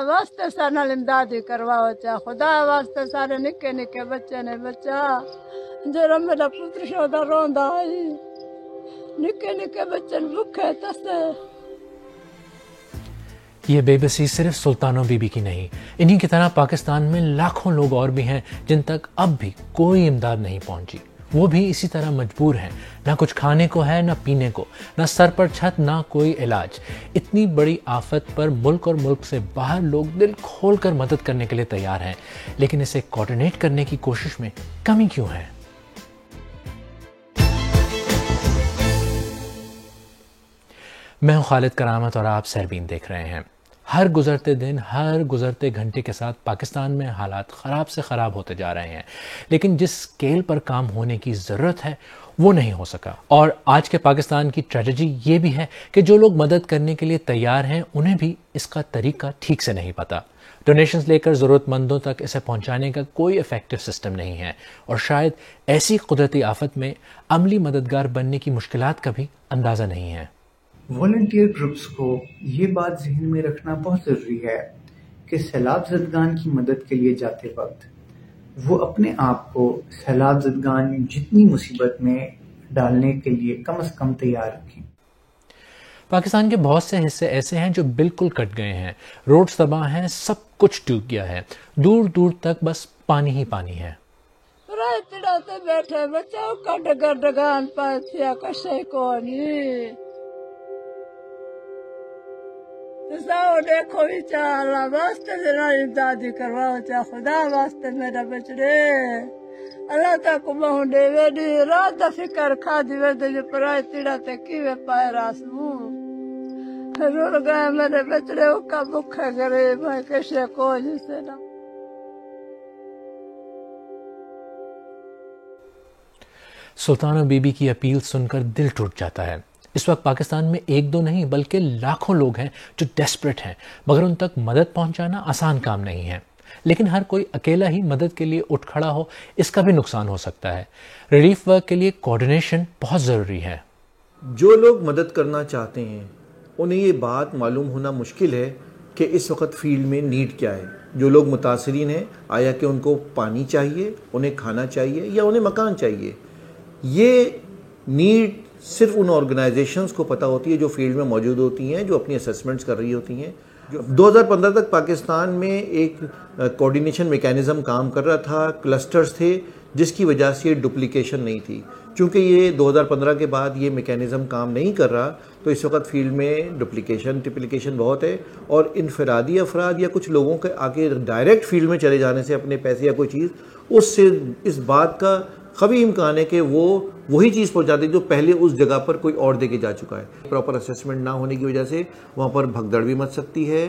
واسطے سارے امدادی کرواؤ چا خدا واسطے سارے نکے نکے بچے نے بچا جرا میرا پتر شودا روندا ہے نکے نکے بچے بھوکے تسے. یہ بے بسی صرف سلطانوں بی بی کی نہیں، انہی کی طرح پاکستان میں لاکھوں لوگ اور بھی ہیں جن تک اب بھی کوئی امداد نہیں پہنچی. وہ بھی اسی طرح مجبور ہیں، نہ کچھ کھانے کو ہے، نہ پینے کو، نہ سر پر چھت، نہ کوئی علاج. اتنی بڑی آفت پر ملک اور ملک سے باہر لوگ دل کھول کر مدد کرنے کے لیے تیار ہیں، لیکن اسے کوارڈینیٹ کرنے کی کوشش میں کمی کیوں ہے؟ میں ہوں خالد کرامت اور آپ سیربین دیکھ رہے ہیں. ہر گزرتے دن، ہر گزرتے گھنٹے کے ساتھ پاکستان میں حالات خراب سے خراب ہوتے جا رہے ہیں، لیکن جس سکیل پر کام ہونے کی ضرورت ہے وہ نہیں ہو سکا. اور آج کے پاکستان کی ٹریجڈی یہ بھی ہے کہ جو لوگ مدد کرنے کے لیے تیار ہیں انہیں بھی اس کا طریقہ ٹھیک سے نہیں پتا. ڈونیشنز لے کر ضرورت مندوں تک اسے پہنچانے کا کوئی افیکٹو سسٹم نہیں ہے، اور شاید ایسی قدرتی آفت میں عملی مددگار بننے کی مشکلات کا بھی اندازہ نہیں ہے. والنٹیئر گروپس کو یہ بات ذہن میں رکھنا بہت ضروری ہے کہ سیلاب زدگان کی مدد کے لیے جاتے وقت وہ اپنے آپ کو سیلاب زدگان جتنی مصیبت میں ڈالنے کے لیے کم از کم تیار رکھیں. پاکستان کے بہت سے حصے ایسے ہیں جو بالکل کٹ گئے ہیں، روڈز تباہ ہیں، سب کچھ ڈوب گیا ہے، دور دور تک بس پانی ہی پانی ہے. بیٹھے بچوں کا ڈگر ڈگان پایا کشے کو نہیں دیکھو اللہ واسطے ذرا امدادی کرواؤ چا خدا واسطے میرا بچڑے اللہ تک مہنڈے ویڈی رات دا فکر کھا دی ویڈی جو پرائے تیڑا تے کیوے پائے راسمو رول گئے میرے بچڑے اکا بکھے گرے بھائی کشے کو جسے نا. سلطانہ بی بی کی اپیل سن کر دل ٹوٹ جاتا ہے. اس وقت پاکستان میں ایک دو نہیں بلکہ لاکھوں لوگ ہیں جو ڈیسپریٹ ہیں، مگر ان تک مدد پہنچانا آسان کام نہیں ہے. لیکن ہر کوئی اکیلا ہی مدد کے لیے اٹھ کھڑا ہو اس کا بھی نقصان ہو سکتا ہے. ریلیف ورک کے لیے کوارڈینیشن بہت ضروری ہے. جو لوگ مدد کرنا چاہتے ہیں انہیں یہ بات معلوم ہونا مشکل ہے کہ اس وقت فیلڈ میں نیڈ کیا ہے. جو لوگ متاثرین ہیں، آیا کہ ان کو پانی چاہیے، انہیں کھانا چاہیے یا انہیں مکان چاہیے. یہ نیڈ صرف ان آرگنائزیشنز کو پتہ ہوتی ہے جو فیلڈ میں موجود ہوتی ہیں، جو اپنی اسیسمنٹس کر رہی ہوتی ہیں. 2015 تک پاکستان میں ایک کوارڈینیشن میکینزم کام کر رہا تھا، کلسٹرز تھے، جس کی وجہ سے یہ ڈپلیکیشن نہیں تھی. چونکہ یہ 2015 کے بعد یہ میکینزم کام نہیں کر رہا تو اس وقت فیلڈ میں ڈپلیکیشن بہت ہے، اور انفرادی افراد یا کچھ لوگوں کے آگے ڈائریکٹ فیلڈ میں چلے جانے سے اپنے پیسے یا کوئی چیز، اس سے اس بات کا قوی امکان ہے کہ وہ وہی چیز پہنچاتے جو پہلے اس جگہ پر کوئی اور دے کے جا چکا ہے. پراپر اسیسمنٹ نہ ہونے کی وجہ سے وہاں پر بھگدڑ بھی مچ سکتی ہے.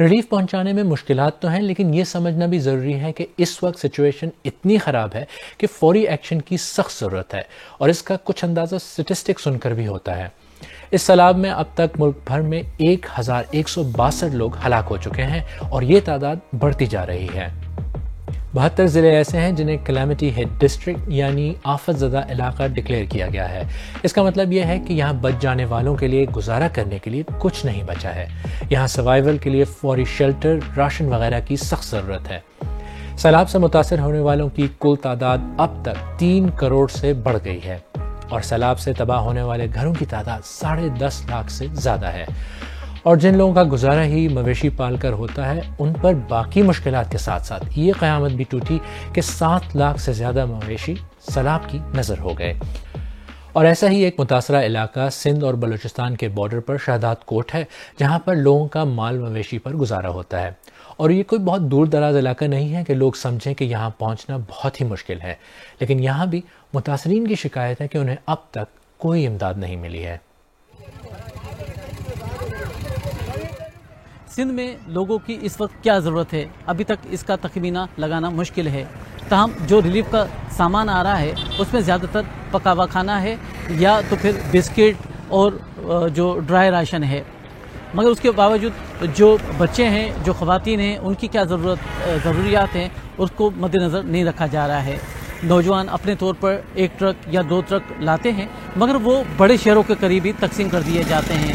ریلیف پہنچانے میں مشکلات تو ہیں، لیکن یہ سمجھنا بھی ضروری ہے کہ اس وقت سچویشن اتنی خراب ہے کہ فوری ایکشن کی سخت ضرورت ہے، اور اس کا کچھ اندازہ سٹیٹسٹک سن کر بھی ہوتا ہے. اس سیلاب میں اب تک ملک بھر میں 1162 لوگ ہلاک ہو چکے ہیں، اور یہ تعداد بڑھتی جا رہی ہے. 72 ضلع ایسے ہیں جنہیں کلیمٹی ہیڈ ڈسٹرکٹ یعنی آفت زدہ علاقہ ڈکلیئر کیا گیا ہے. اس کا مطلب یہ ہے کہ یہاں بچ جانے والوں کے لیے گزارا کرنے کے لیے کچھ نہیں بچا ہے. یہاں سروائیول کے لیے فوری شیلٹر، راشن وغیرہ کی سخت ضرورت ہے. سیلاب سے متاثر ہونے والوں کی کل تعداد اب تک 3 کروڑ سے بڑھ گئی ہے، اور سیلاب سے تباہ ہونے والے گھروں کی تعداد 10.5 لاکھ سے زیادہ ہے. اور جن لوگوں کا گزارا ہی مویشی پال کر ہوتا ہے ان پر باقی مشکلات کے ساتھ ساتھ یہ قیامت بھی ٹوٹی کہ 7 لاکھ سے زیادہ مویشی سیلاب کی نظر ہو گئے. اور ایسا ہی ایک متاثرہ علاقہ سندھ اور بلوچستان کے بارڈر پر شہداد کوٹ ہے، جہاں پر لوگوں کا مال مویشی پر گزارا ہوتا ہے. اور یہ کوئی بہت دور دراز علاقہ نہیں ہے کہ لوگ سمجھیں کہ یہاں پہنچنا بہت ہی مشکل ہے، لیکن یہاں بھی متاثرین کی شکایت ہے کہ انہیں اب تک کوئی امداد نہیں ملی ہے. سندھ میں لوگوں کی اس وقت کیا ضرورت ہے ابھی تک اس کا تخمینہ لگانا مشکل ہے. تاہم جو ریلیف کا سامان آ رہا ہے اس میں زیادہ تر پکا ہوا کھانا ہے یا تو پھر بسکٹ اور جو ڈرائی راشن ہے. مگر اس کے باوجود جو بچے ہیں، جو خواتین ہیں، ان کی کیا ضروریات ہیں اس کو مد نظر نہیں رکھا جا رہا ہے. نوجوان اپنے طور پر 1 ٹرک یا 2 ٹرک لاتے ہیں، مگر وہ بڑے شہروں کے قریب ہی تقسیم کر دیے جاتے ہیں.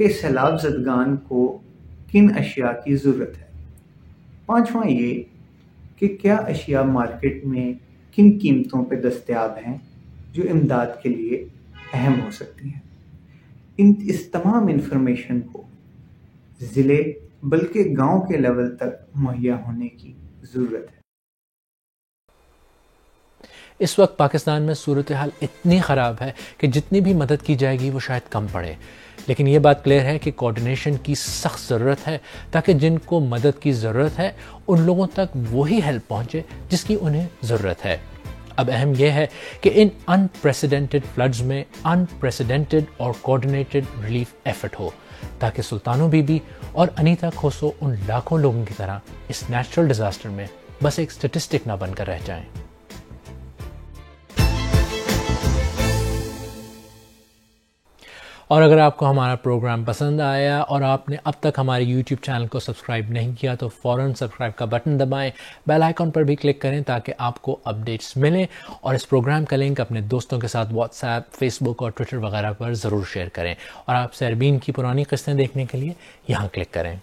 کہ سیلاب زدگان کو کن اشیاء کی ضرورت ہے۔ پانچواں یہ کہ کیا اشیاء مارکیٹ میں کن قیمتوں پہ دستیاب ہیں جو امداد کے لیے اہم ہو سکتی ہیں۔ اس تمام انفارمیشن کو ضلع بلکہ گاؤں کے لیول تک مہیا ہونے کی ضرورت ہے۔ اس وقت پاکستان میں صورتحال اتنی خراب ہے کہ جتنی بھی مدد کی جائے گی وہ شاید کم پڑے، لیکن یہ بات کلیئر ہے کہ کوارڈینیشن کی سخت ضرورت ہے تاکہ جن کو مدد کی ضرورت ہے ان لوگوں تک وہی ہیلپ پہنچے جس کی انہیں ضرورت ہے۔ اب اہم یہ ہے کہ ان انپریسیڈنٹڈ فلڈز میں انپریسیڈنٹڈ اور کوارڈینیٹڈ ریلیف ایفرٹ ہو تاکہ سلطانو بی بی اور انیتا کھوسو ان لاکھوں لوگوں کی طرح اس نیچرل ڈیزاسٹر میں بس ایک سٹیٹسٹک نہ بن کر رہ جائیں۔ اور اگر آپ کو ہمارا پروگرام پسند آیا اور آپ نے اب تک ہمارے یوٹیوب چینل کو سبسکرائب نہیں کیا تو فوراً سبسکرائب کا بٹن دبائیں، بیل آئیکن پر بھی کلک کریں تاکہ آپ کو اپڈیٹس ملیں، اور اس پروگرام کا لنک اپنے دوستوں کے ساتھ واٹس ایپ، فیس بک اور ٹویٹر وغیرہ پر ضرور شیئر کریں، اور آپ سیربین کی پرانی قسطیں دیکھنے کے لیے یہاں کلک کریں۔